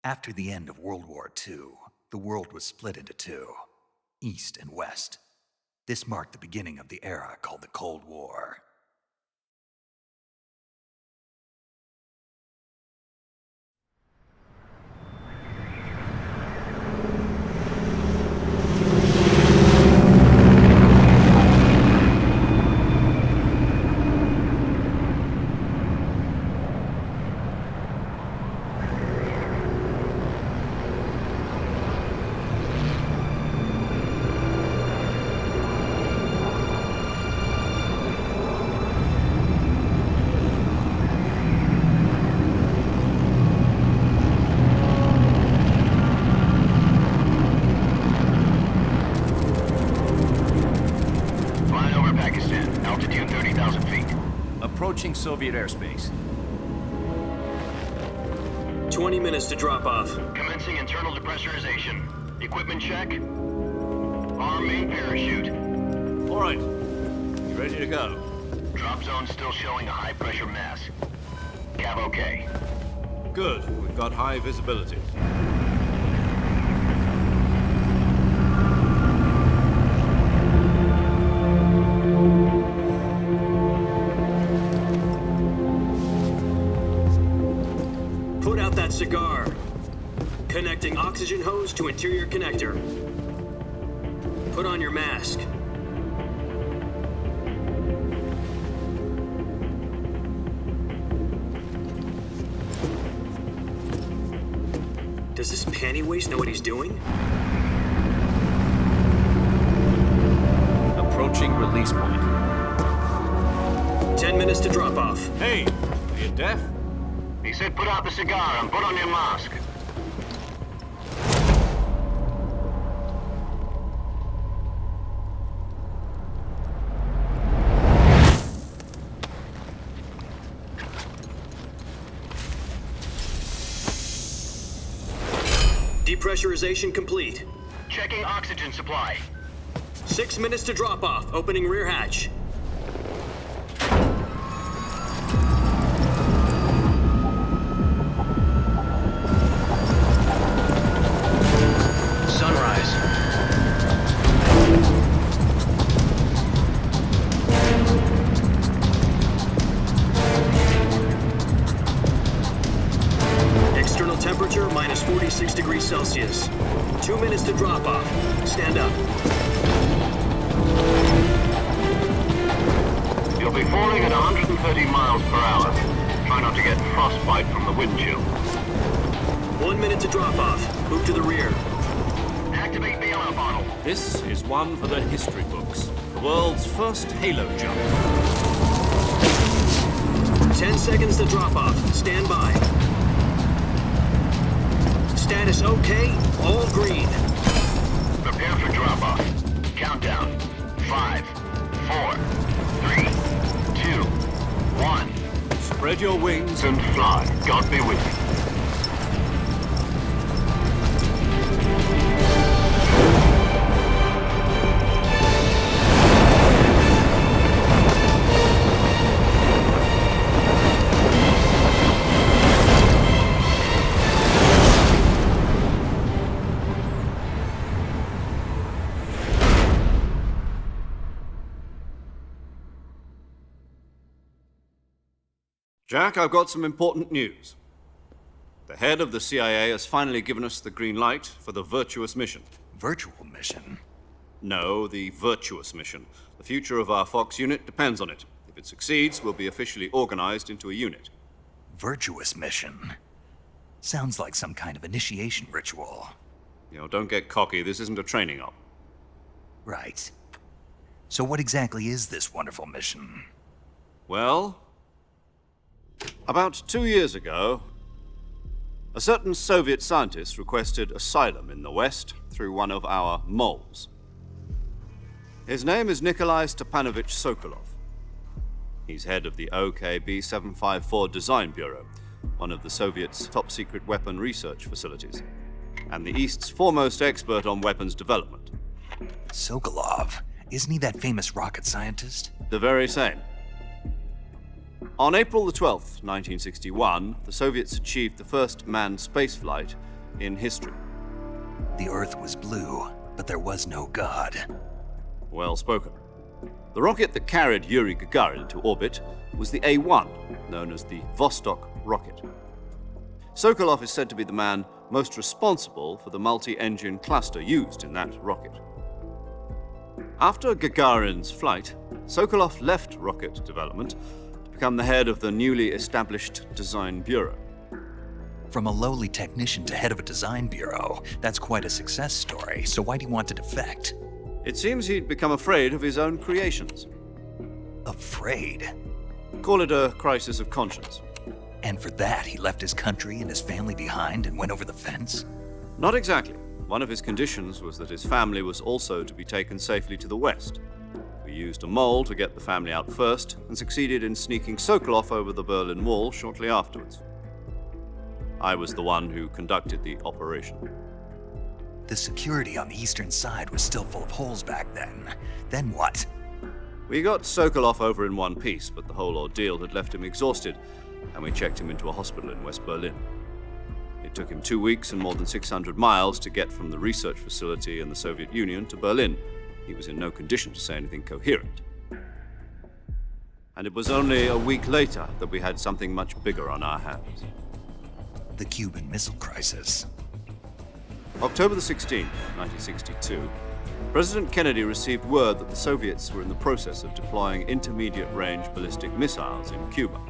After the end of World War II, the world was split into two, East and West. This marked the beginning of the era called the Cold War. Approaching Soviet airspace. 20 minutes to drop off. Commencing internal depressurization. Equipment check. Arm main parachute. All right. You ready to go? Drop zone still showing a high pressure mass. Cav okay. Good. We've got high visibility. Cigar. Connecting oxygen hose to interior connector. Put on your mask. Does this panty waste know what he's doing? Approaching release point. 10 minutes to drop off. Hey, are you deaf? He said put out the cigar and put on your mask. Depressurization complete. Checking oxygen supply. 6 minutes to drop off. Opening rear hatch. Temperature minus 46 degrees Celsius. 2 minutes to drop off. Stand up. You'll be falling at 130 miles per hour. Try not to get frostbite from the wind chill. 1 minute to drop off. Move to the rear. Activate bailout bottle. This is one for the history books. The world's first halo jump. 10 seconds to drop off. Stand by. Status okay, all green. Prepare for drop-off. Countdown. 5, 4, 3, 2, 1. Spread your wings And fly. God be with you. Jack, I've got some important news. The head of the CIA has finally given us the green light for the virtuous mission. Virtual mission? No, the virtuous mission. The future of our Fox unit depends on it. If it succeeds, we'll be officially organized into a unit. Virtuous mission? Sounds like some kind of initiation ritual. You know, don't get cocky. This isn't a training op. Right. So what exactly is this wonderful mission? Well, about 2 years ago, a certain Soviet scientist requested asylum in the West through one of our moles. His name is Nikolai Stepanovich Sokolov. He's head of the OKB 754 Design Bureau, one of the Soviets' top-secret weapon research facilities, and the East's foremost expert on weapons development. Sokolov? Isn't he that famous rocket scientist? The very same. On April the 12th, 1961, the Soviets achieved the first manned spaceflight in history. The Earth was blue, but there was no God. Well spoken. The rocket that carried Yuri Gagarin to orbit was the A-1, known as the Vostok rocket. Sokolov is said to be the man most responsible for the multi-engine cluster used in that rocket. After Gagarin's flight, Sokolov left rocket development to become the head of the newly established Design Bureau. From a lowly technician to head of a design bureau, that's quite a success story, so why do you want to defect? It seems he'd become afraid of his own creations. Afraid? Call it a crisis of conscience. And for that, he left his country and his family behind and went over the fence? Not exactly. One of his conditions was that his family was also to be taken safely to the west. We used a mole to get the family out first and succeeded in sneaking Sokolov over the Berlin Wall shortly afterwards. I was the one who conducted the operation. The security on the eastern side was still full of holes back then. Then what? We got Sokolov over in one piece, but the whole ordeal had left him exhausted, and we checked him into a hospital in West Berlin. It took him 2 weeks and more than 600 miles to get from the research facility in the Soviet Union to Berlin. He was in no condition to say anything coherent. And it was only a week later that we had something much bigger on our hands. The Cuban Missile Crisis. October the 16th, 1962, President Kennedy received word that the Soviets were in the process of deploying intermediate-range ballistic missiles in Cuba.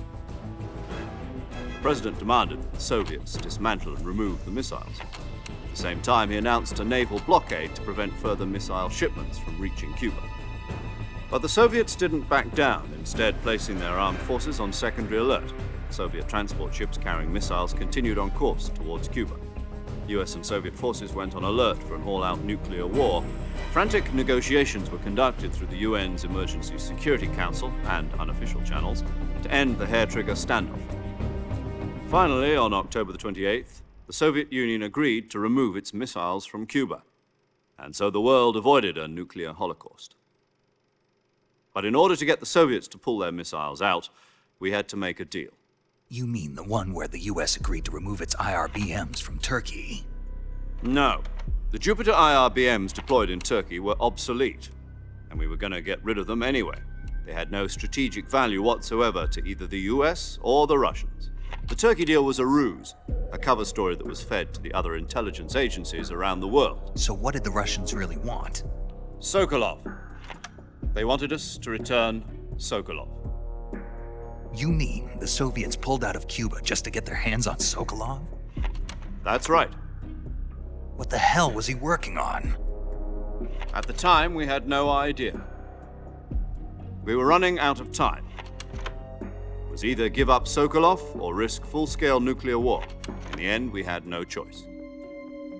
The President demanded that the Soviets dismantle and remove the missiles. At the same time, he announced a naval blockade to prevent further missile shipments from reaching Cuba. But the Soviets didn't back down, instead placing their armed forces on secondary alert. Soviet transport ships carrying missiles continued on course towards Cuba. US and Soviet forces went on alert for an all-out nuclear war. Frantic negotiations were conducted through the UN's Emergency Security Council and unofficial channels to end the hair-trigger standoff. Finally, on October the 28th, the Soviet Union agreed to remove its missiles from Cuba, and so the world avoided a nuclear holocaust. But in order to get the Soviets to pull their missiles out, we had to make a deal. You mean the one where the US agreed to remove its IRBMs from Turkey? No. The Jupiter IRBMs deployed in Turkey were obsolete, and we were going to get rid of them anyway. They had no strategic value whatsoever to either the US or the Russians. The Turkey deal was a ruse, a cover story that was fed to the other intelligence agencies around the world. So what did the Russians really want? Sokolov. They wanted us to return Sokolov. You mean the Soviets pulled out of Cuba just to get their hands on Sokolov? That's right. What the hell was he working on? At the time, we had no idea. We were running out of time. It was either give up Sokolov or risk full-scale nuclear war. In the end, we had no choice.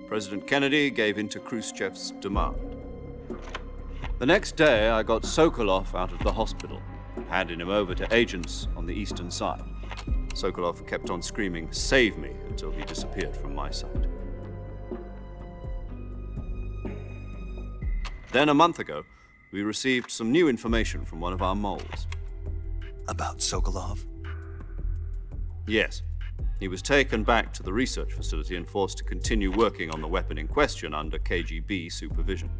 President Kennedy gave in to Khrushchev's demand. The next day, I got Sokolov out of the hospital, handing him over to agents on the eastern side. Sokolov kept on screaming, "Save me," until he disappeared from my sight. Then a month ago, we received some new information from one of our moles. About Sokolov? Yes. He was taken back to the research facility and forced to continue working on the weapon in question under KGB supervision.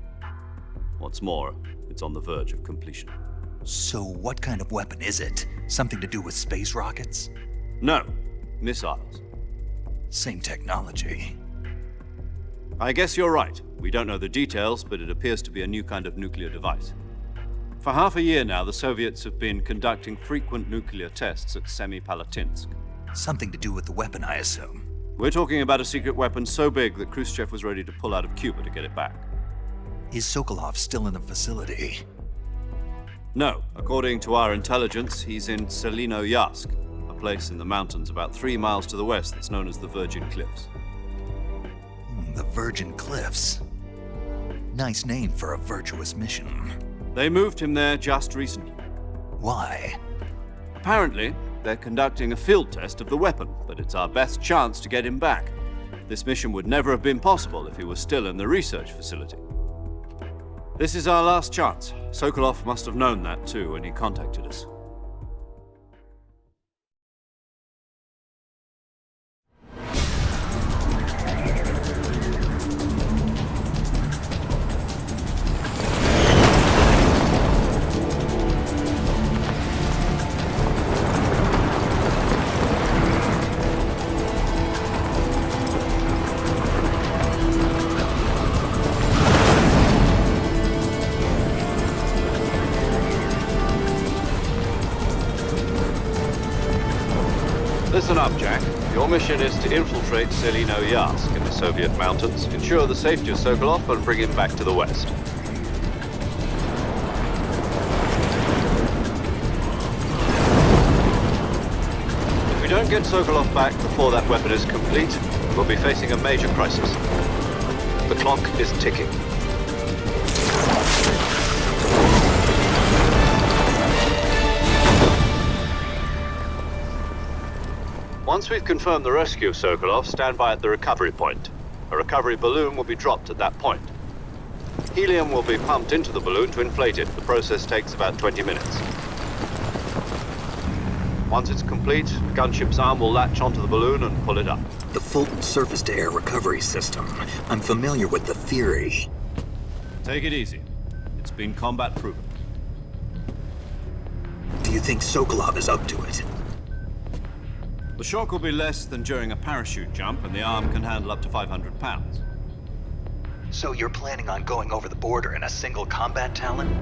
What's more, it's on the verge of completion. So what kind of weapon is it? Something to do with space rockets? No, missiles. Same technology. I guess you're right. We don't know the details, but it appears to be a new kind of nuclear device. For half a year now, the Soviets have been conducting frequent nuclear tests at Semipalatinsk. Something to do with the weapon, I assume. We're talking about a secret weapon so big that Khrushchev was ready to pull out of Cuba to get it back. Is Sokolov still in the facility? No. According to our intelligence, he's in Selinoyarsk, a place in the mountains about 3 miles to the west that's known as the Virgin Cliffs. The Virgin Cliffs. Nice name for a virtuous mission. They moved him there just recently. Why? Apparently, they're conducting a field test of the weapon, but it's our best chance to get him back. This mission would never have been possible if he was still in the research facility. This is our last chance. Sokolov must have known that too when he contacted us. Listen up, Jack. Your mission is to infiltrate Selino-Yask in the Soviet mountains, ensure the safety of Sokolov, and bring him back to the West. If we don't get Sokolov back before that weapon is complete, we'll be facing a major crisis. The clock is ticking. Once we've confirmed the rescue of Sokolov, stand by at the recovery point. A recovery balloon will be dropped at that point. Helium will be pumped into the balloon to inflate it. The process takes about 20 minutes. Once it's complete, the gunship's arm will latch onto the balloon and pull it up. The Fulton surface-to-air recovery system. I'm familiar with the theory. Take it easy. It's been combat proven. Do you think Sokolov is up to it? The shock will be less than during a parachute jump, and the arm can handle up to 500 pounds. So you're planning on going over the border in a single combat Talon?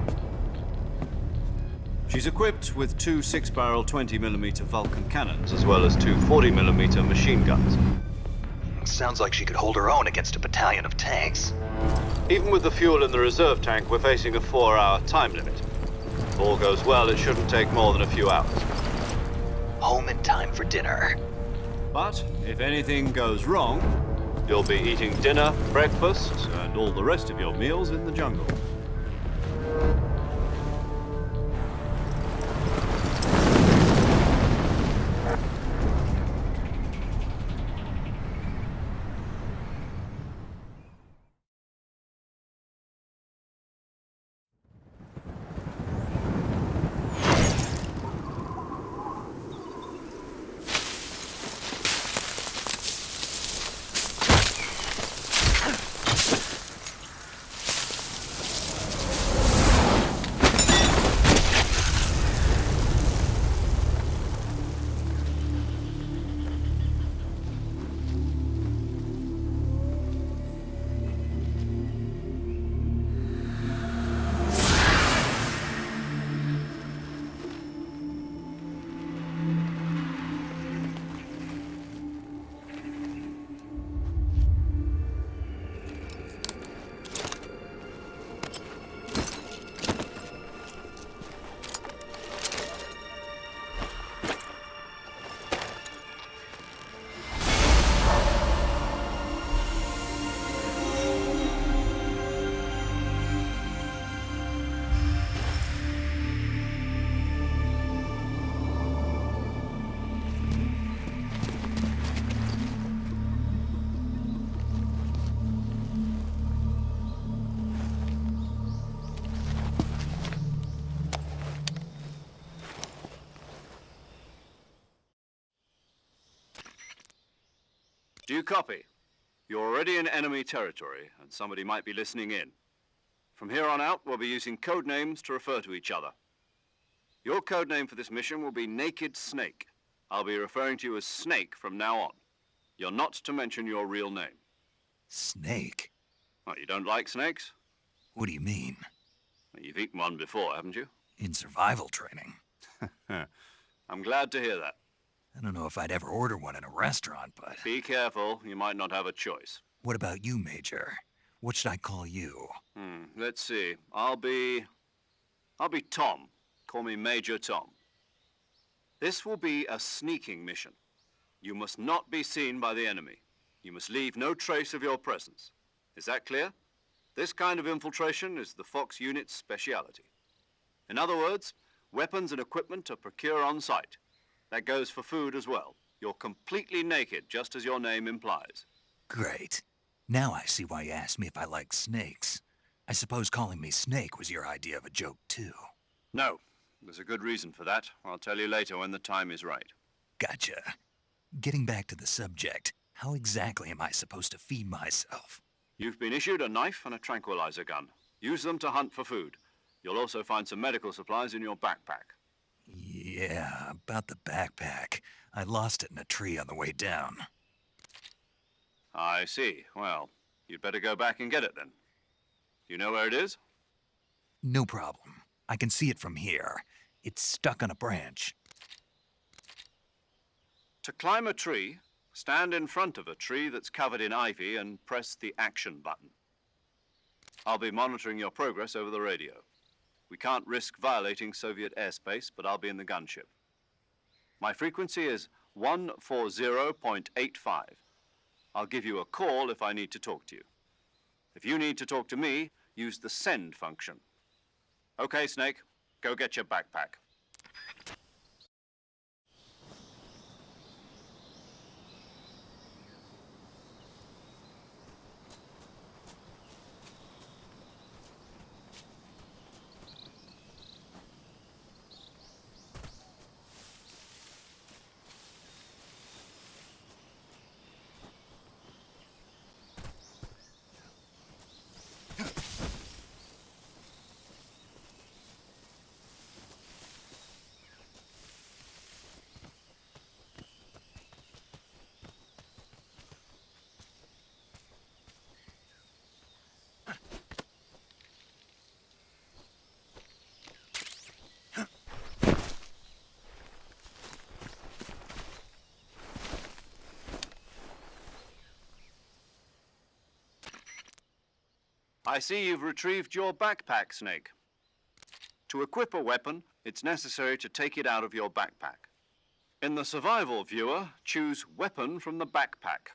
She's equipped with two 6-barrel 20mm Vulcan cannons, as well as two 40mm machine guns. Sounds like she could hold her own against a battalion of tanks. Even with the fuel in the reserve tank, we're facing a 4-hour time limit. If all goes well, it shouldn't take more than a few hours. Home in time for dinner. But if anything goes wrong, you'll be eating dinner, breakfast, and all the rest of your meals in the jungle. Do you copy? You're already in enemy territory, and somebody might be listening in. From here on out, we'll be using code names to refer to each other. Your code name for this mission will be Naked Snake. I'll be referring to you as Snake from now on. You're not to mention your real name. Snake? What, you don't like snakes? What do you mean? Well, you've eaten one before, haven't you? In survival training. I'm glad to hear that. I don't know if I'd ever order one in a restaurant, but... Be careful, you might not have a choice. What about you, Major? What should I call you? Let's see. I'll be Tom. Call me Major Tom. This will be a sneaking mission. You must not be seen by the enemy. You must leave no trace of your presence. Is that clear? This kind of infiltration is the Fox unit's speciality. In other words, weapons and equipment are procured on site. That goes for food as well. You're completely naked, just as your name implies. Great. Now I see why you asked me if I like snakes. I suppose calling me Snake was your idea of a joke, too. No. There's a good reason for that. I'll tell you later when the time is right. Gotcha. Getting back to the subject, how exactly am I supposed to feed myself? You've been issued a knife and a tranquilizer gun. Use them to hunt for food. You'll also find some medical supplies in your backpack. Yeah, about the backpack. I lost it in a tree on the way down. I see. Well, you'd better go back and get it then. You know where it is? No problem. I can see it from here. It's stuck on a branch. To climb a tree, stand in front of a tree that's covered in ivy and press the action button. I'll be monitoring your progress over the radio. We can't risk violating Soviet airspace, but I'll be in the gunship. My frequency is 140.85. I'll give you a call if I need to talk to you. If you need to talk to me, use the send function. Okay, Snake, go get your backpack. I see you've retrieved your backpack, Snake. To equip a weapon, it's necessary to take it out of your backpack. In the survival viewer, choose Weapon from the backpack.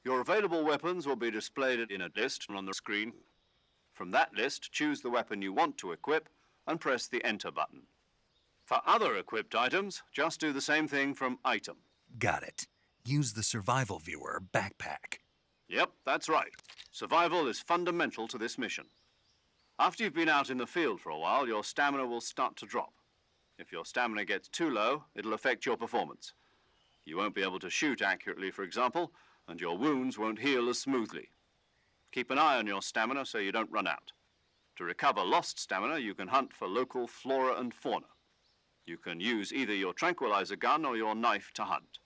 Your available weapons will be displayed in a list on the screen. From that list, choose the weapon you want to equip and press the Enter button. For other equipped items, just do the same thing from Item. Got it. Use the survival viewer backpack. Yep, that's right. Survival is fundamental to this mission. After you've been out in the field for a while, your stamina will start to drop. If your stamina gets too low, it'll affect your performance. You won't be able to shoot accurately, for example, and your wounds won't heal as smoothly. Keep an eye on your stamina so you don't run out. To recover lost stamina, you can hunt for local flora and fauna. You can use either your tranquilizer gun or your knife to hunt.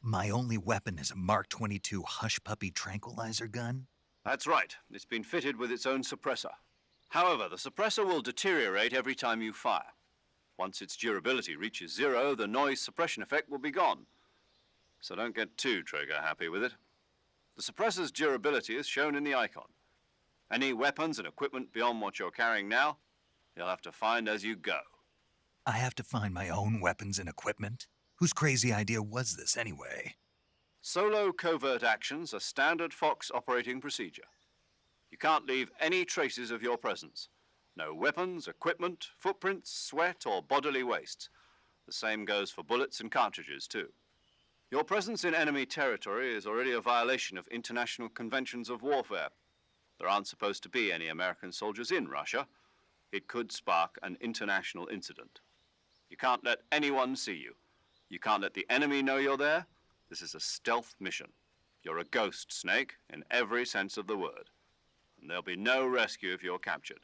My only weapon is a Mark 22 Hush Puppy tranquilizer gun? That's right. It's been fitted with its own suppressor. However, the suppressor will deteriorate every time you fire. Once its durability reaches 0, the noise suppression effect will be gone. So don't get too trigger happy with it. The suppressor's durability is shown in the icon. Any weapons and equipment beyond what you're carrying now, you'll have to find as you go. I have to find my own weapons and equipment? Whose crazy idea was this anyway? Solo covert actions are standard Fox operating procedure. You can't leave any traces of your presence. No weapons, equipment, footprints, sweat, or bodily wastes. The same goes for bullets and cartridges, too. Your presence in enemy territory is already a violation of international conventions of warfare. There aren't supposed to be any American soldiers in Russia. It could spark an international incident. You can't let anyone see you. You can't let the enemy know you're there. This is a stealth mission. You're a ghost, Snake, in every sense of the word. And there'll be no rescue if you're captured.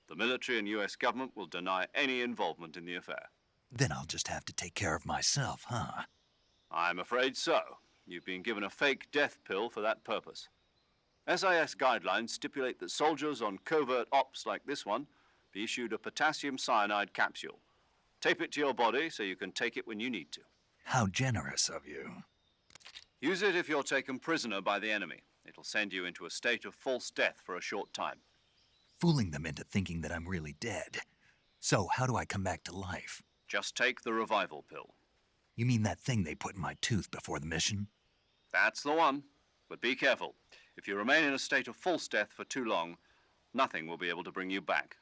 The military and US government will deny any involvement in the affair. Then I'll just have to take care of myself, huh? I'm afraid so. You've been given a fake death pill for that purpose. SIS guidelines stipulate that soldiers on covert ops like this one be issued a potassium cyanide capsule. Tape it to your body so you can take it when you need to. How generous of you. Use it if you're taken prisoner by the enemy. It'll send you into a state of false death for a short time. Fooling them into thinking that I'm really dead. So how do I come back to life? Just take the revival pill. You mean that thing they put in my tooth before the mission? That's the one. But be careful. If you remain in a state of false death for too long, nothing will be able to bring you back.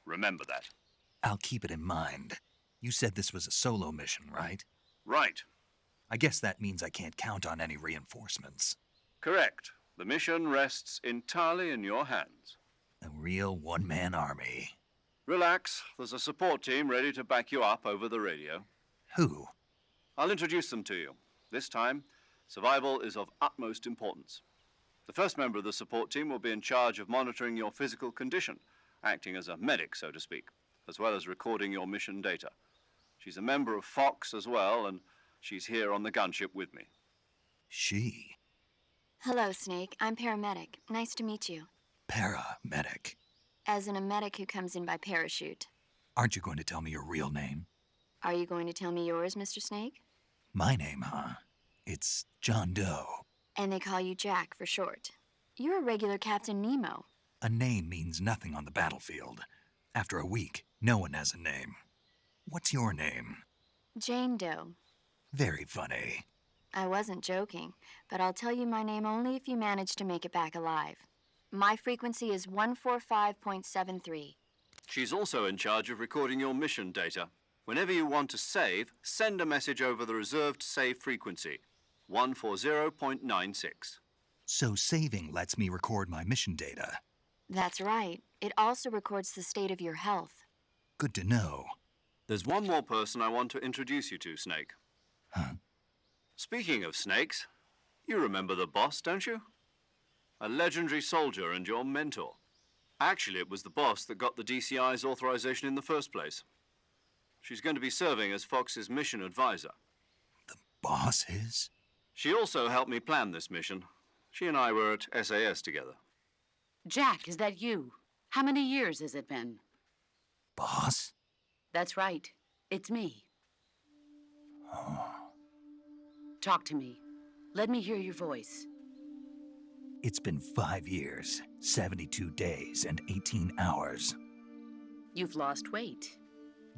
Remember that. I'll keep it in mind. You said this was a solo mission, right? Right. I guess that means I can't count on any reinforcements. Correct. The mission rests entirely in your hands. A real one-man army. Relax. There's a support team ready to back you up over the radio. Who? I'll introduce them to you. This time, survival is of utmost importance. The first member of the support team will be in charge of monitoring your physical condition, acting as a medic, so to speak, as well as recording your mission data. She's a member of Fox as well, and she's here on the gunship with me. She? Hello, Snake. I'm paramedic. Nice to meet you. Paramedic. As in a medic who comes in by parachute. Aren't you going to tell me your real name? Are you going to tell me yours, Mr. Snake? My name, huh? It's John Doe. And they call you Jack for short. You're a regular Captain Nemo. A name means nothing on the battlefield. After a week, no one has a name. What's your name? Jane Doe. Very funny. I wasn't joking, but I'll tell you my name only if you manage to make it back alive. My frequency is 145.73. She's also in charge of recording your mission data. Whenever you want to save, send a message over the reserved save frequency, 140.96. So saving lets me record my mission data. That's right. It also records the state of your health. Good to know. There's one more person I want to introduce you to, Snake. Huh? Speaking of snakes, you remember the boss, don't you? A legendary soldier and your mentor. Actually, it was the boss that got the DCI's authorization in the first place. She's going to be serving as Fox's mission advisor. The boss is? She also helped me plan this mission. She and I were at SAS together. Jack, is that you? How many years has it been? Boss? That's right. It's me. Oh. Talk to me. Let me hear your voice. It's been 5 years, 72 days, and 18 hours. You've lost weight.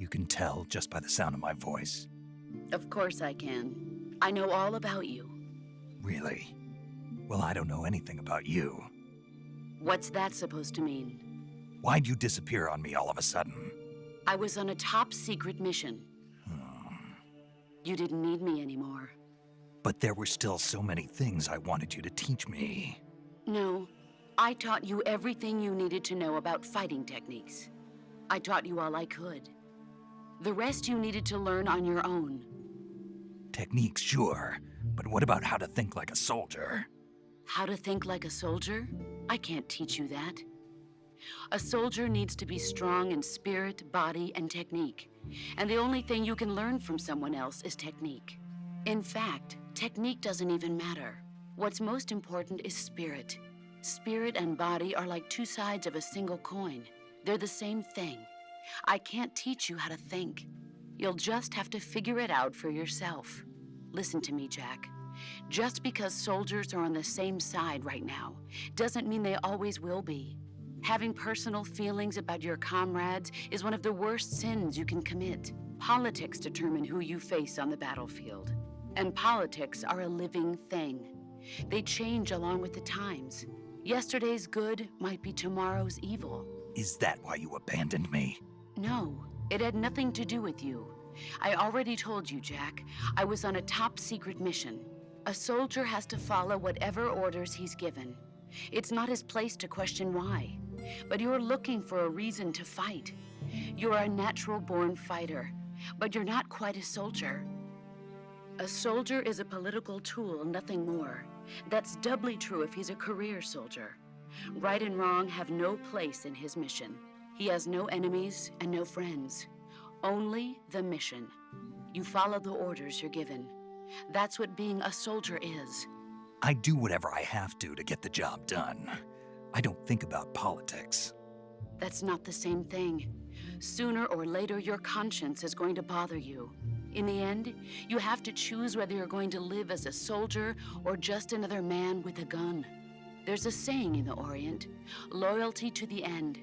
You can tell just by the sound of my voice. Of course I can. I know all about you. Really? Well, I don't know anything about you. What's that supposed to mean? Why'd you disappear on me all of a sudden? I was on a top-secret mission. You didn't need me anymore. But there were still so many things I wanted you to teach me. No, I taught you everything you needed to know about fighting techniques. I taught you all I could. The rest you needed to learn on your own. Techniques, sure. But what about how to think like a soldier? How to think like a soldier? I can't teach you that. A soldier needs to be strong in spirit, body, and technique. And the only thing you can learn from someone else is technique. In fact, technique doesn't even matter. What's most important is spirit. Spirit and body are like two sides of a single coin. They're the same thing. I can't teach you how to think. You'll just have to figure it out for yourself. Listen to me, Jack. Just because soldiers are on the same side right now doesn't mean they always will be. Having personal feelings about your comrades is one of the worst sins you can commit. Politics determine who you face on the battlefield. And politics are a living thing. They change along with the times. Yesterday's good might be tomorrow's evil. Is that why you abandoned me? No, it had nothing to do with you. I already told you, Jack. I was on a top-secret mission. A soldier has to follow whatever orders he's given. It's not his place to question why. But you're looking for a reason to fight. You're a natural-born fighter, but you're not quite a soldier. A soldier is a political tool, nothing more. That's doubly true if he's a career soldier. Right and wrong have no place in his mission. He has no enemies and no friends. Only the mission. You follow the orders you're given. That's what being a soldier is. I do whatever I have to get the job done. I don't think about politics. That's not the same thing. Sooner or later, your conscience is going to bother you. In the end, you have to choose whether you're going to live as a soldier or just another man with a gun. There's a saying in the Orient, loyalty to the end.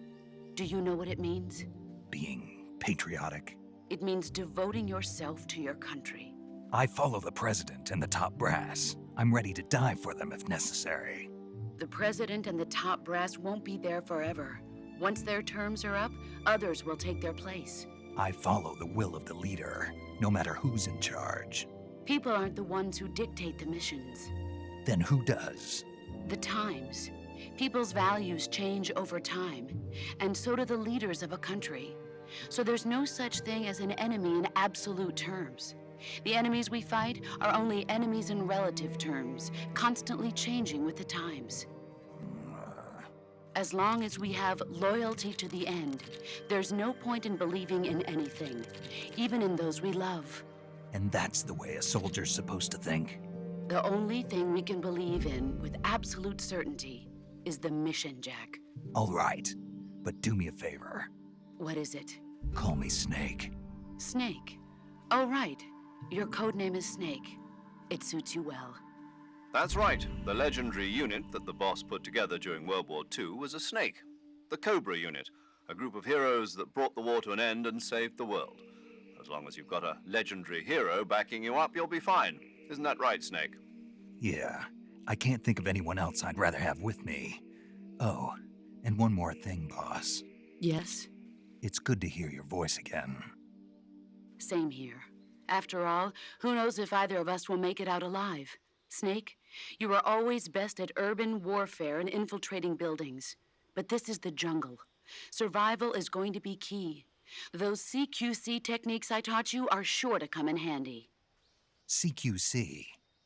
Do you know what it means? Being patriotic. It means devoting yourself to your country. I follow the president and the top brass. I'm ready to die for them if necessary. The president and the top brass won't be there forever. Once their terms are up, others will take their place. I follow the will of the leader, no matter who's in charge. People aren't the ones who dictate the missions. Then who does? The times. People's values change over time, and so do the leaders of a country. So there's no such thing as an enemy in absolute terms. The enemies we fight are only enemies in relative terms, constantly changing with the times. As long as we have loyalty to the end, there's no point in believing in anything, even in those we love. And that's the way a soldier's supposed to think? The only thing we can believe in with absolute certainty is the mission, Jack. All right, but do me a favor. What is it? Call me Snake. Snake. Oh, right. Your codename is Snake. It suits you well. That's right. The legendary unit that the boss put together during World War II was a snake. The Cobra unit, a group of heroes that brought the war to an end and saved the world. As long as you've got a legendary hero backing you up, you'll be fine. Isn't that right, Snake? Yeah, I can't think of anyone else I'd rather have with me. Oh, and one more thing, boss. Yes? It's good to hear your voice again. Same here. After all, who knows if either of us will make it out alive? Snake, you are always best at urban warfare and infiltrating buildings. But this is the jungle. Survival is going to be key. Those CQC techniques I taught you are sure to come in handy. CQC?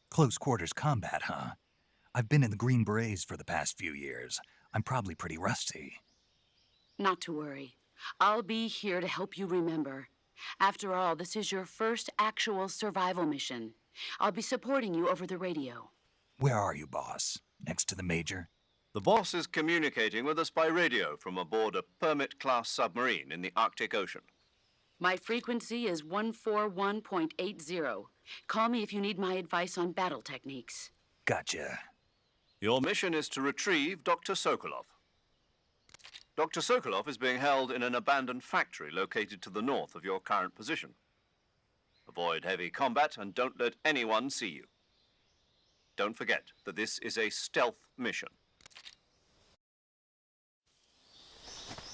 Close quarters combat, huh? I've been in the Green Berets for the past few years. I'm probably pretty rusty. Not to worry. I'll be here to help you remember. After all, this is your first actual survival mission. I'll be supporting you over the radio. Where are you, boss? Next to the Major? The boss is communicating with us by radio from aboard a Permit-class submarine in the Arctic Ocean. My frequency is 141.80. Call me if you need my advice on battle techniques. Gotcha. Your mission is to retrieve Dr. Sokolov. Dr. Sokolov is being held in an abandoned factory located to the north of your current position. Avoid heavy combat and don't let anyone see you. Don't forget that this is a stealth mission.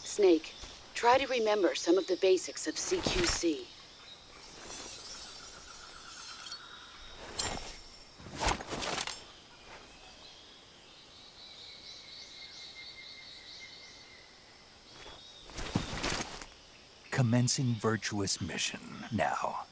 Snake, try to remember some of the basics of CQC. Commencing virtuous mission now.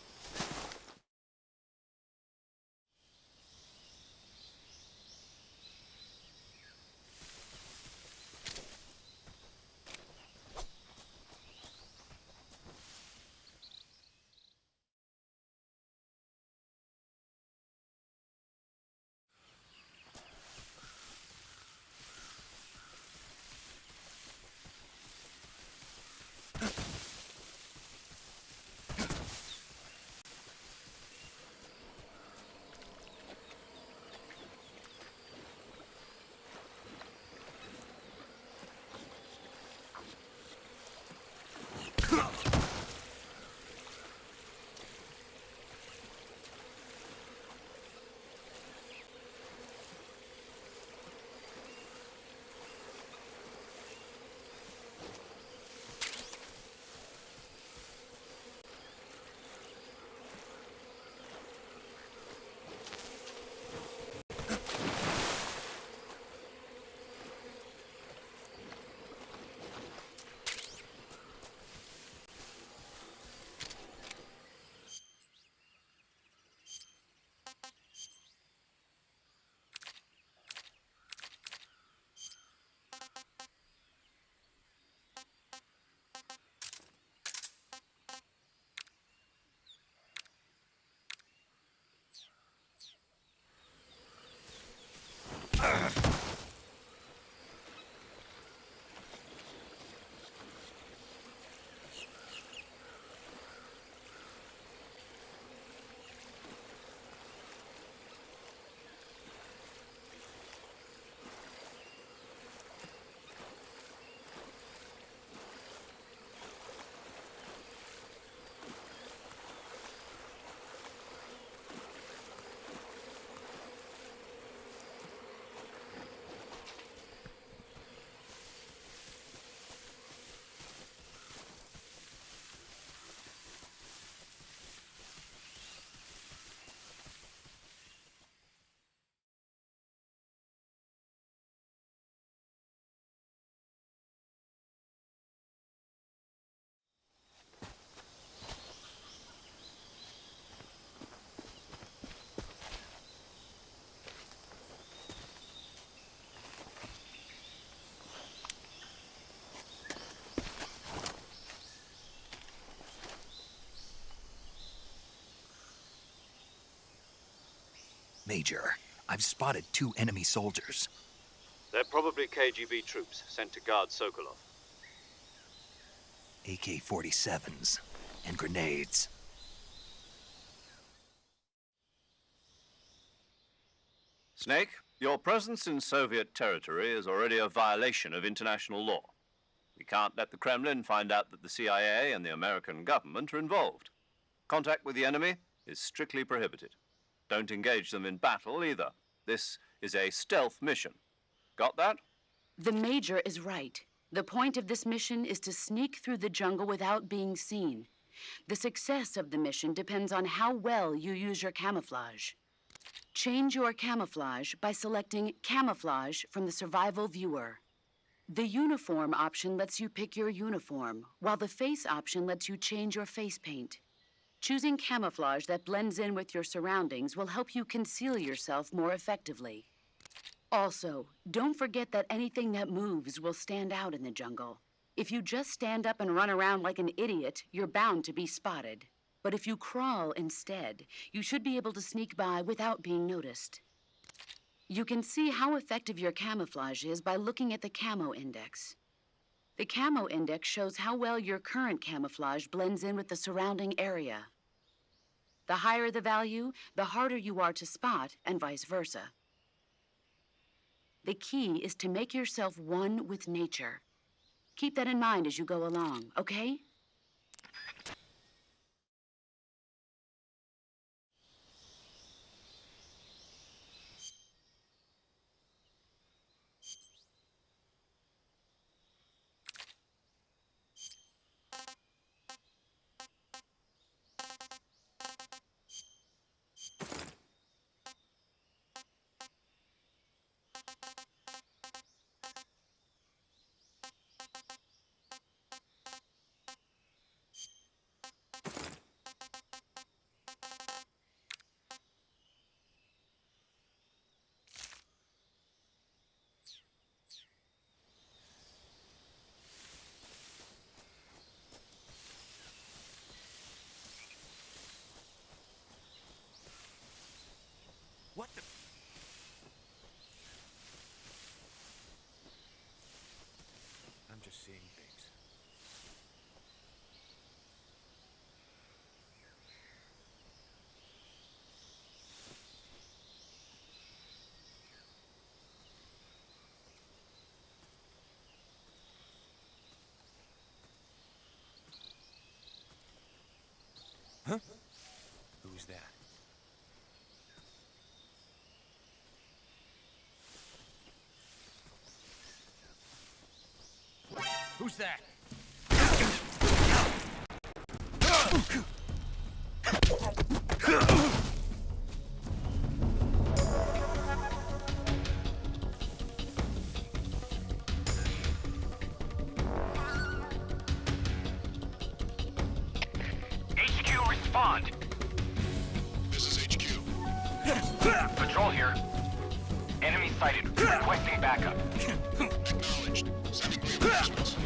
Major, I've spotted 2 enemy soldiers. They're probably KGB troops sent to guard Sokolov. AK-47s and grenades. Snake, your presence in Soviet territory is already a violation of international law. We can't let the Kremlin find out that the CIA and the American government are involved. Contact with the enemy is strictly prohibited. Don't engage them in battle either. This is a stealth mission. Got that? The Major is right. The point of this mission is to sneak through the jungle without being seen. The success of the mission depends on how well you use your camouflage. Change your camouflage by selecting Camouflage from the Survival Viewer. The Uniform option lets you pick your uniform, while the Face option lets you change your face paint. Choosing camouflage that blends in with your surroundings will help you conceal yourself more effectively. Also, don't forget that anything that moves will stand out in the jungle. If you just stand up and run around like an idiot, you're bound to be spotted. But if you crawl instead, you should be able to sneak by without being noticed. You can see how effective your camouflage is by looking at the Camo Index. The Camo Index shows how well your current camouflage blends in with the surrounding area. The higher the value, the harder you are to spot, and vice versa. The key is to make yourself one with nature. Keep that in mind as you go along, okay? What the? I'm just seeing things. Huh? Who's that? Who's that? HQ, respond. This is HQ. Patrol here. Enemy sighted. Requesting backup. Acknowledged. Sending reinforcements.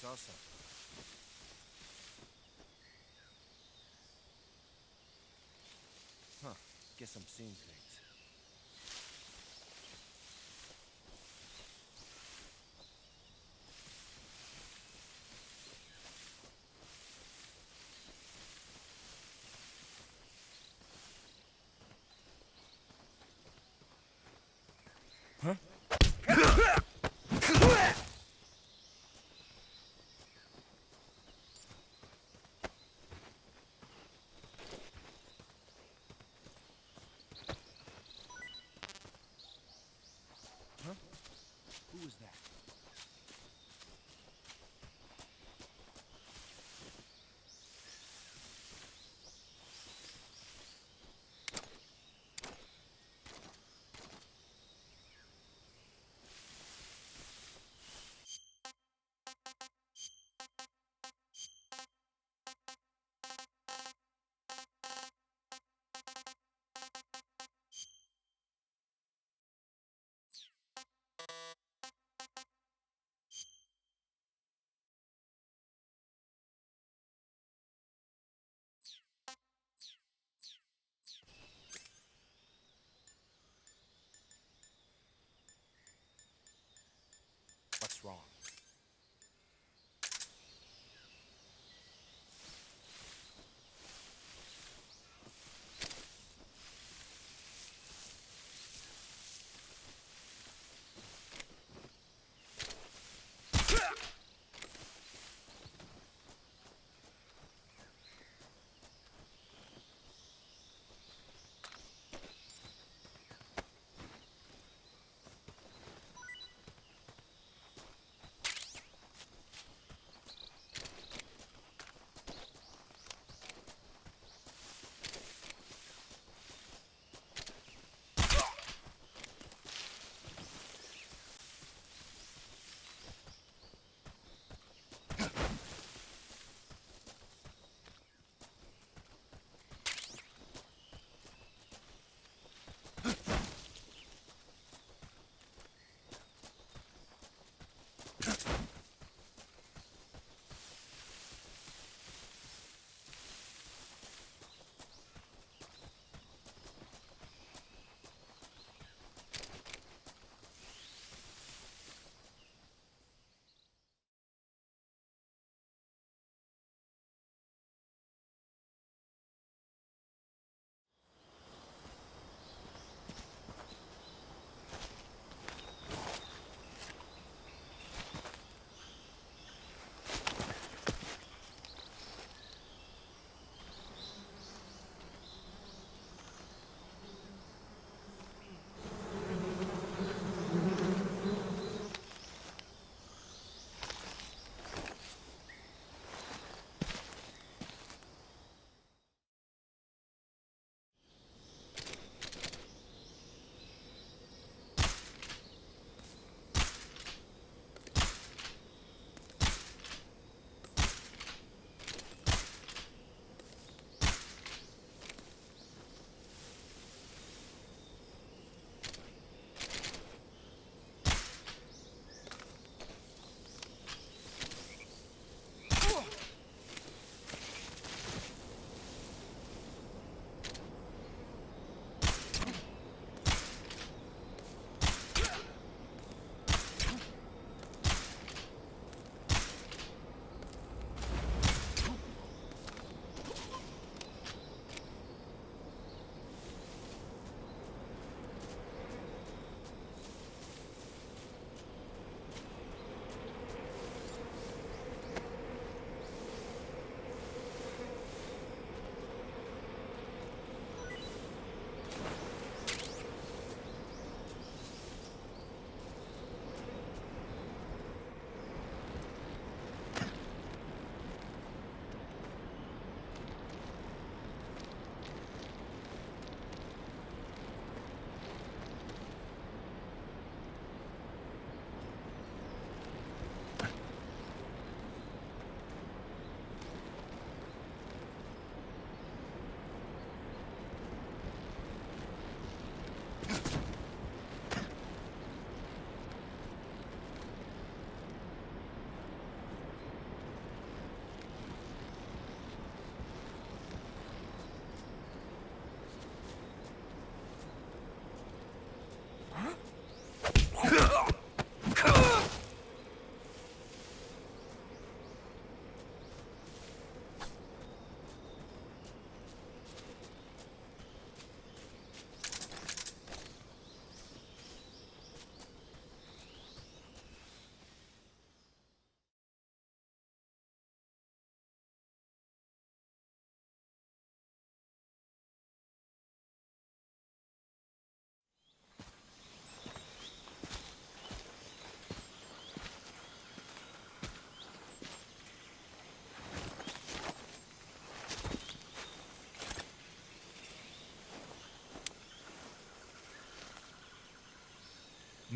Khalsa. Huh. Guess I'm seeing things.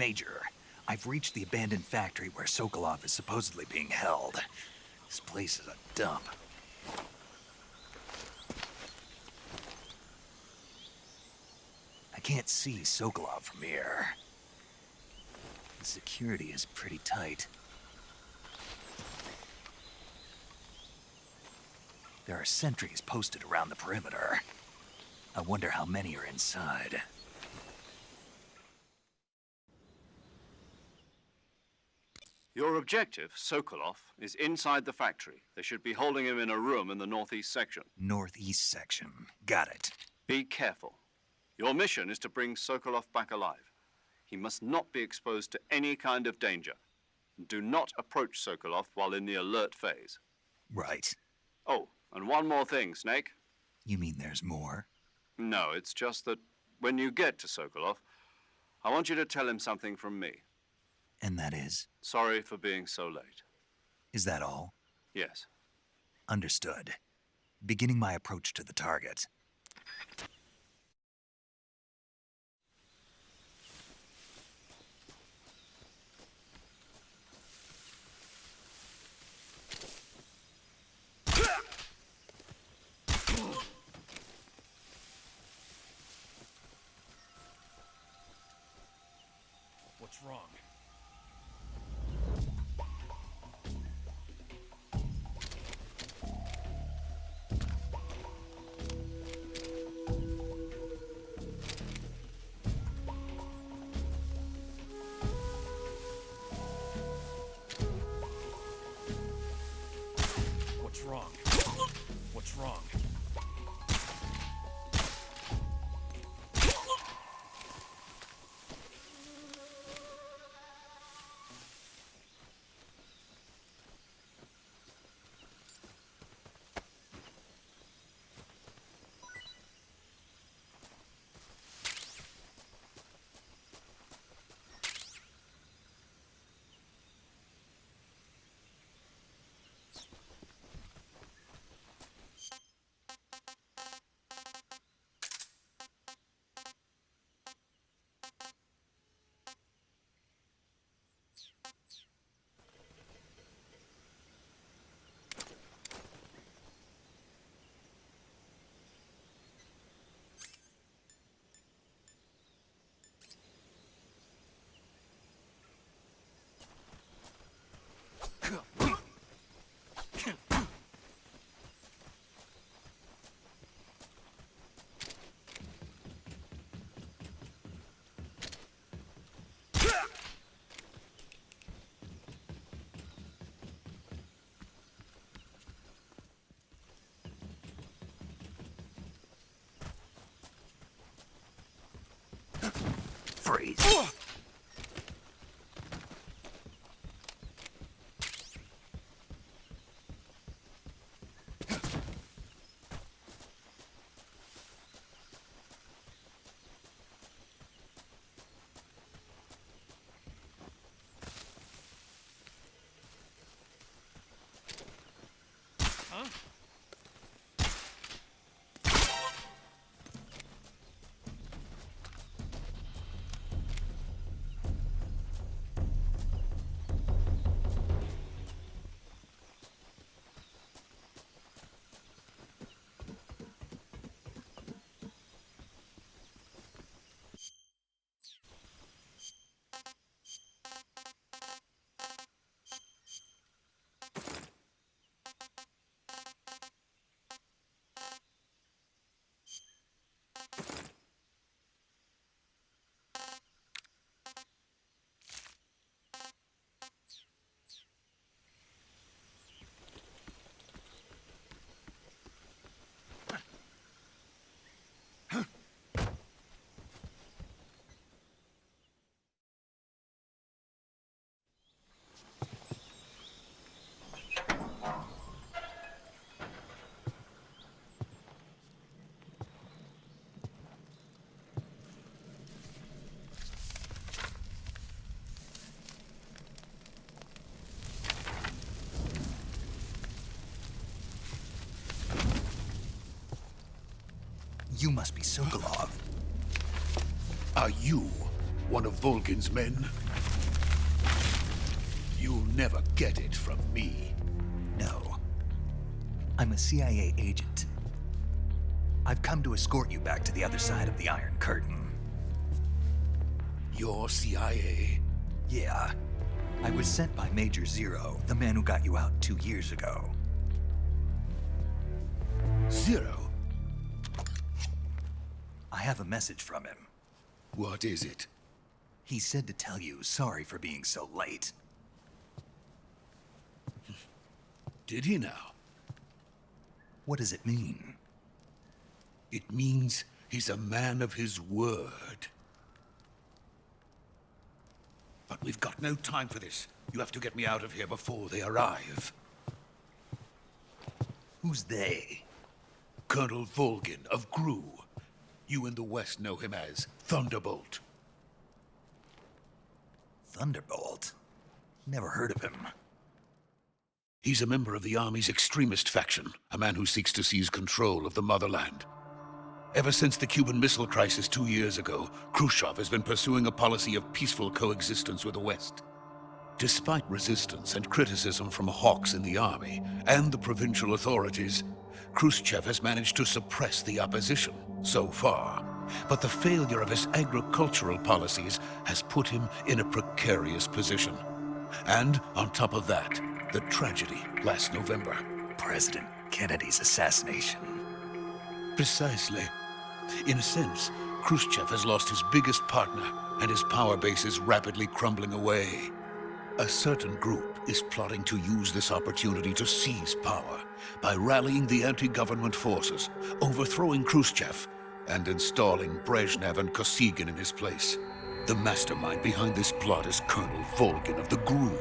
Major, I've reached the abandoned factory where Sokolov is supposedly being held. This place is a dump. I can't see Sokolov from here. The security is pretty tight. There are sentries posted around the perimeter. I wonder how many are inside. Your objective, Sokolov, is inside the factory. They should be holding him in a room in the northeast section. Northeast section. Got it. Be careful. Your mission is to bring Sokolov back alive. He must not be exposed to any kind of danger. Do not approach Sokolov while in the alert phase. Right. Oh, and one more thing, Snake. You mean there's more? No, it's just that when you get to Sokolov, I want you to tell him something from me. And that is? Sorry for being so late. Is that all? Yes. Understood. Beginning my approach to the target. What's wrong? What's wrong? What's wrong? Freeze. You must be Sokolov. Are you one of Volgin's men? You'll never get it from me. No. I'm a CIA agent. I've come to escort you back to the other side of the Iron Curtain. You're CIA? Yeah. I was sent by Major Zero, the man who got you out 2 years ago. Zero? I have a message from him. What is it? He said to tell you sorry for being so late. Did he now? What does it mean? It means he's a man of his word. But we've got no time for this. You have to get me out of here before they arrive. Who's they? Colonel Volgin of GRU. You in the West know him as Thunderbolt. Thunderbolt? Never heard of him. He's a member of the Army's extremist faction, a man who seeks to seize control of the motherland. Ever since the Cuban Missile Crisis 2 years ago, Khrushchev has been pursuing a policy of peaceful coexistence with the West. Despite resistance and criticism from hawks in the army and the provincial authorities, Khrushchev has managed to suppress the opposition so far. But the failure of his agricultural policies has put him in a precarious position. And on top of that, the tragedy last November. President Kennedy's assassination. Precisely. In a sense, Khrushchev has lost his biggest partner, and his power base is rapidly crumbling away. A certain group is plotting to use this opportunity to seize power by rallying the anti-government forces, overthrowing Khrushchev, and installing Brezhnev and Kosygin in his place. The mastermind behind this plot is Colonel Volgin of the GRU.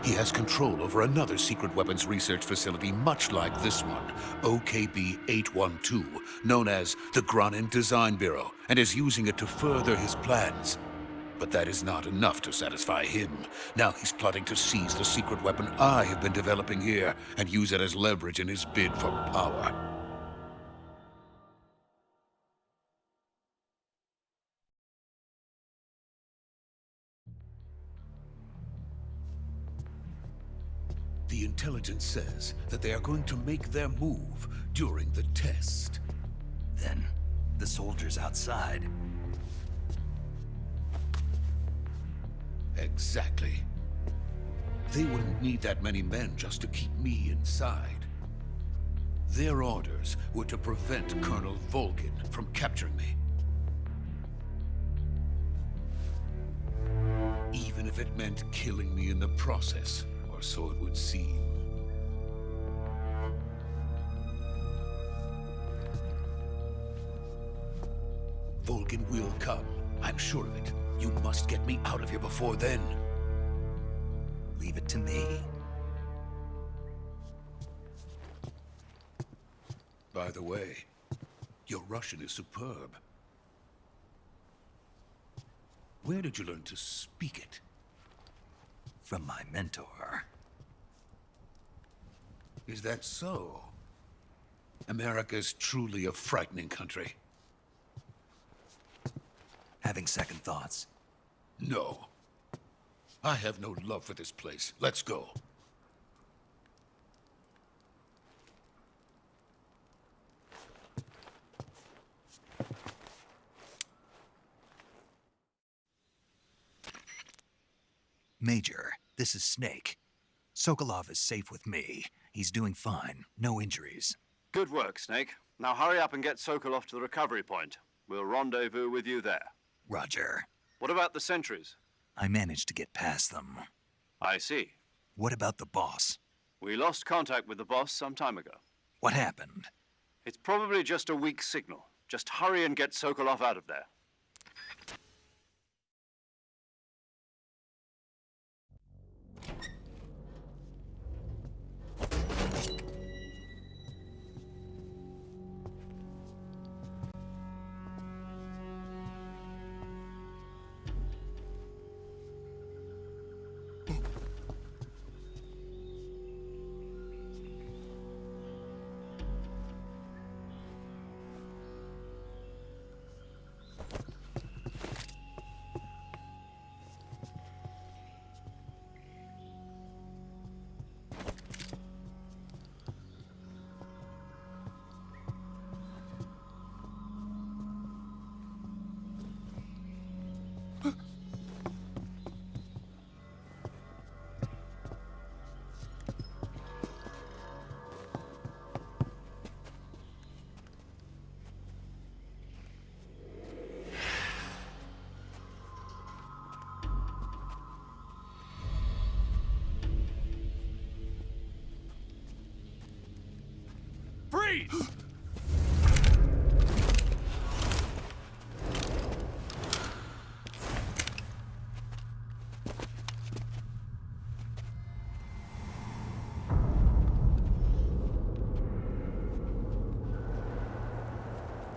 He has control over another secret weapons research facility much like this one, OKB-812, known as the Granin Design Bureau, and is using it to further his plans. But that is not enough to satisfy him. Now he's plotting to seize the secret weapon I have been developing here and use it as leverage in his bid for power. The intelligence says that they are going to make their move during the test. Then, the soldiers outside. Exactly. They wouldn't need that many men just to keep me inside. Their orders were to prevent Colonel Volgin from capturing me. Even if it meant killing me in the process. Or so it would seem. Volgin will come. I'm sure of it. You must get me out of here before then. Leave it to me. By the way, your Russian is superb. Where did you learn to speak it? From my mentor. Is that so? America's truly a frightening country. Having second thoughts? No. I have no love for this place. Let's go. Major, this is Snake. Sokolov is safe with me. He's doing fine. No injuries. Good work, Snake. Now hurry up and get Sokolov to the recovery point. We'll rendezvous with you there. Roger. What about the sentries? I managed to get past them. I see. What about the boss? We lost contact with the boss some time ago. What happened? It's probably just a weak signal. Just hurry and get Sokolov out of there. Freeze!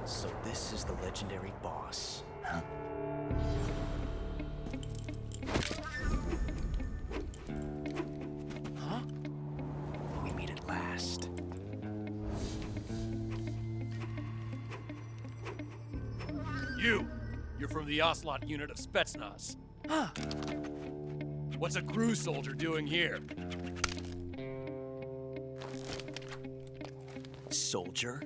So this is the legendary boss. Huh? Huh? We meet at last. You're from the Ocelot unit of Spetsnaz. Huh. What's a GRU soldier doing here? Soldier?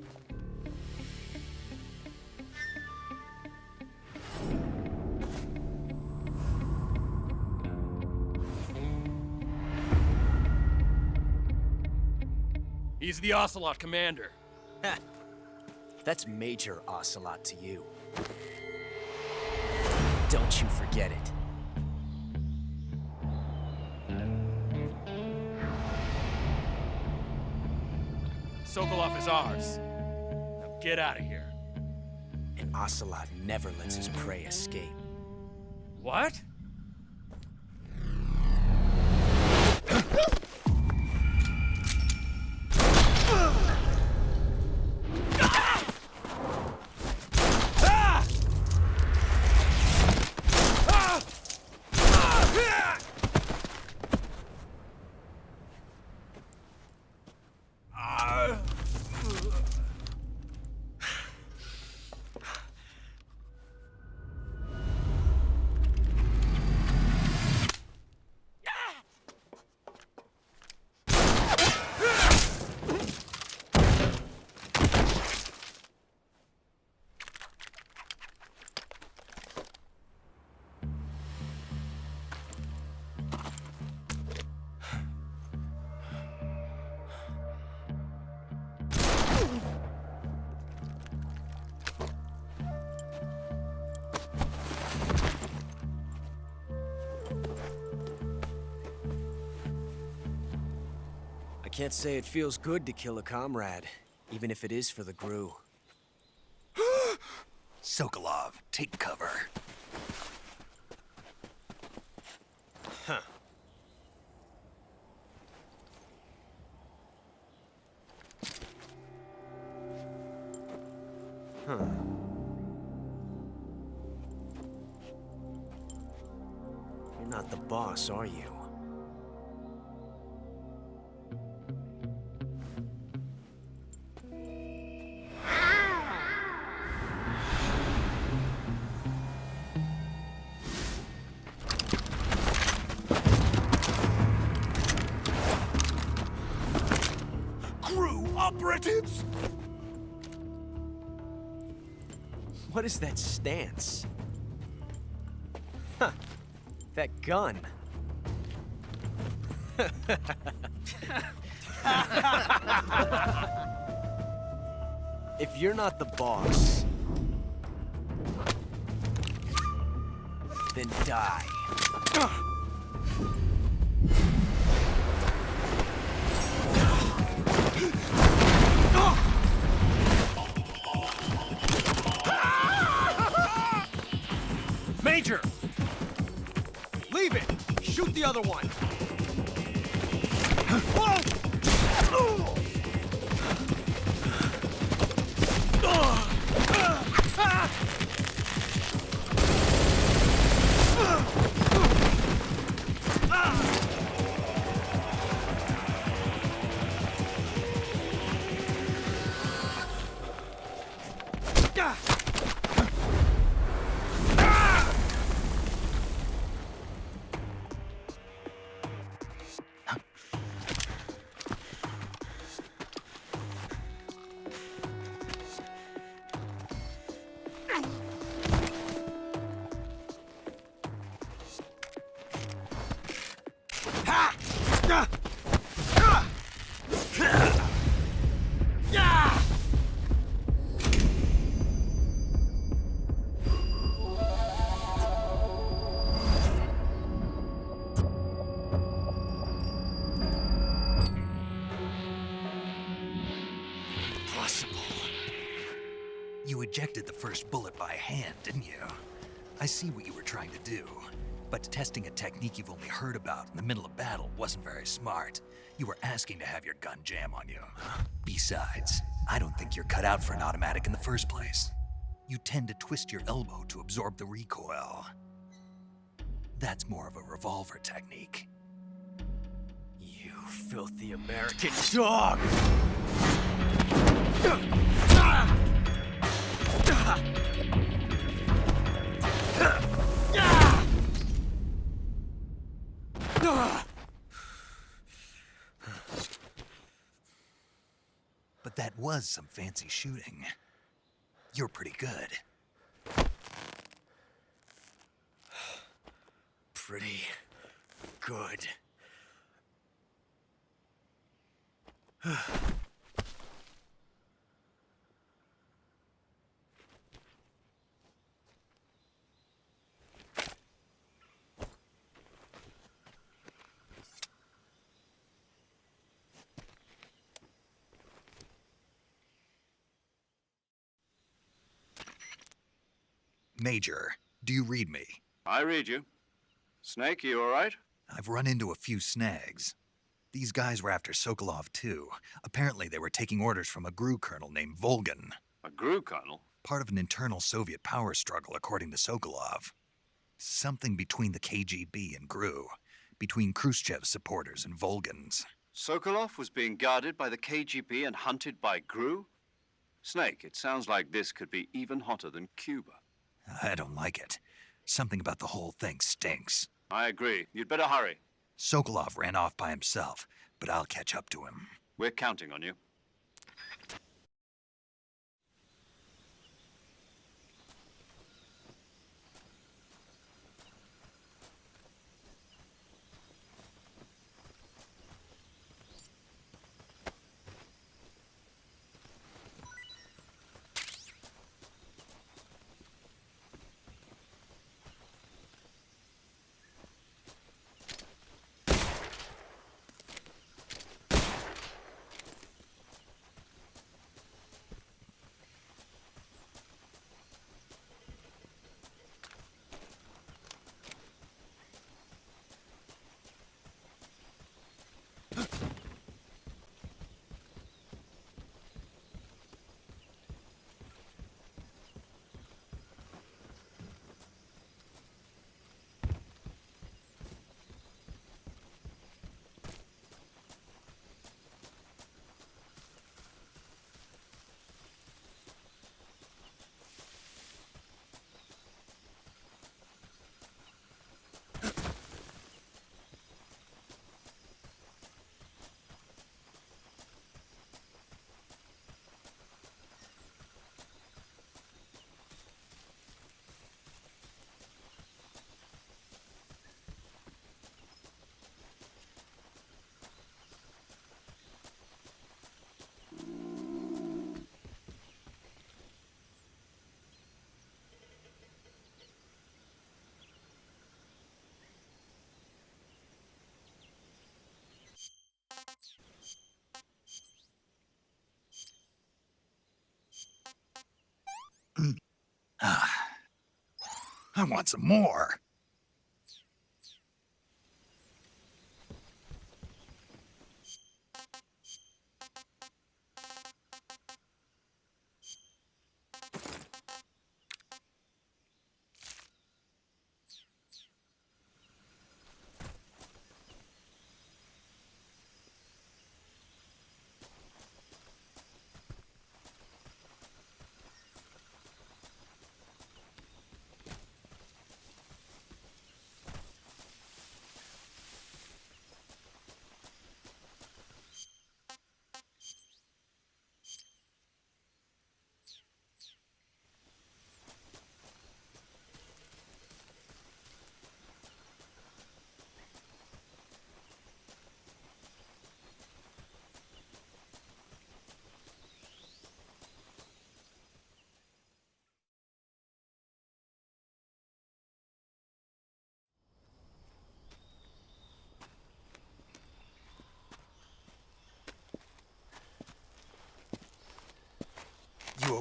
He's the Ocelot commander. Ha! That's Major Ocelot to you. Don't you forget it. Sokolov is ours. Now get out of here. And Ocelot never lets his prey escape. What? I can't say it feels good to kill a comrade, even if it is for the GRU. Sokolov, take cover. Huh. Huh. You're not the boss, are you? Operatives? What is that stance? Huh. That gun. If you're not the boss, then die. Major! Leave it! Shoot the other one! Impossible. You ejected the first bullet by hand, didn't you? I see what you were trying to do. But testing a technique you've only heard about in the middle of battle wasn't very smart. You were asking to have your gun jam on you. Besides, I don't think you're cut out for an automatic in the first place. You tend to twist your elbow to absorb the recoil. That's more of a revolver technique. You filthy American dog! But that was some fancy shooting. You're pretty good. Pretty good. Major, do you read me? I read you. Snake, you all right? I've run into a few snags. These guys were after Sokolov too. Apparently they were taking orders from a GRU colonel named Volgan. A GRU colonel? Part of an internal Soviet power struggle, according to Sokolov. Something between the KGB and GRU. Between Khrushchev's supporters and Volgan's. Sokolov was being guarded by the KGB and hunted by GRU? Snake, it sounds like this could be even hotter than Cuba. I don't like it. Something about the whole thing stinks. I agree. You'd better hurry. Sokolov ran off by himself, but I'll catch up to him. We're counting on you. I want some more.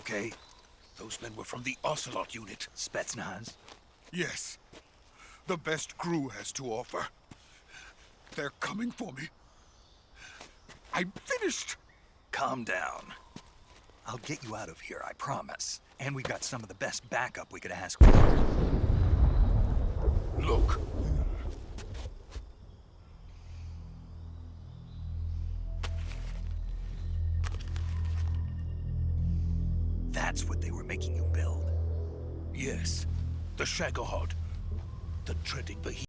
okay? Those men were from the Ocelot unit. Spetsnaz? Yes. The best crew has to offer. They're coming for me. I'm finished! Calm down. I'll get you out of here, I promise. And we've got some of the best backup we could ask for. Look. That's what they were making you build. Yes. The Shagohod. The dreaded behemoth.